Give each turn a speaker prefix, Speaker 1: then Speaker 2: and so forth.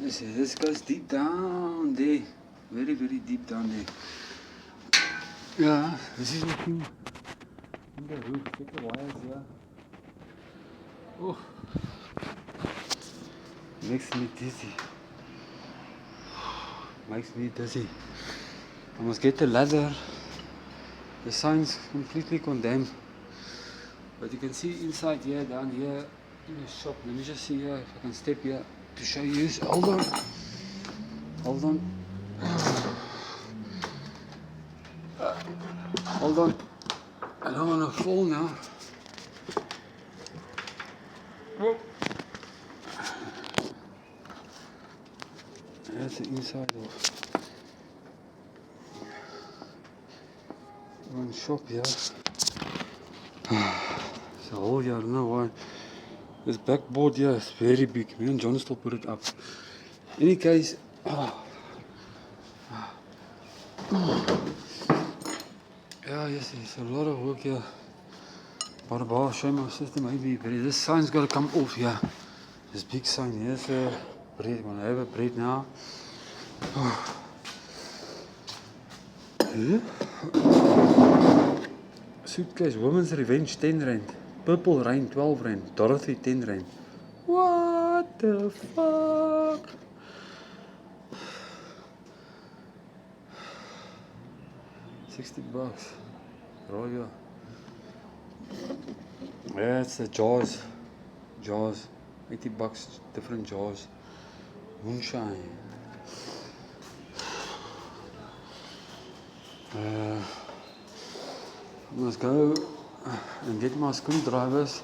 Speaker 1: This goes deep down there. Very, very deep down there. Yeah, this is looking on the roof. Check the wires here. Oh, makes me dizzy. Makes me dizzy. I must get the ladder. The sign's completely condemned. But you can see inside here, down here in the shop. Let me just see here if I can step here to show you. Hold on. Hold on. Hold on. I don't want to fall now. Whoa. That's the inside of one shop here. It's a hole here, I don't know why. This backboard here is very big. Me and John still put it up. In any case, yeah, yes, there's a lot of work here. But I'll show my sister maybe, but this sign's got to come off here. This big sign here's a bread. I'm gonna have a bread now. Suitcase, Women's Revenge 10 rand. Purple Rain 12 rand. Dorothy 10 rand. What the fuck? $60. Royal. Yeah, it's the Jaws. Jaws. $80. Different Jaws. Moonshine. I must go and get my screwdrivers.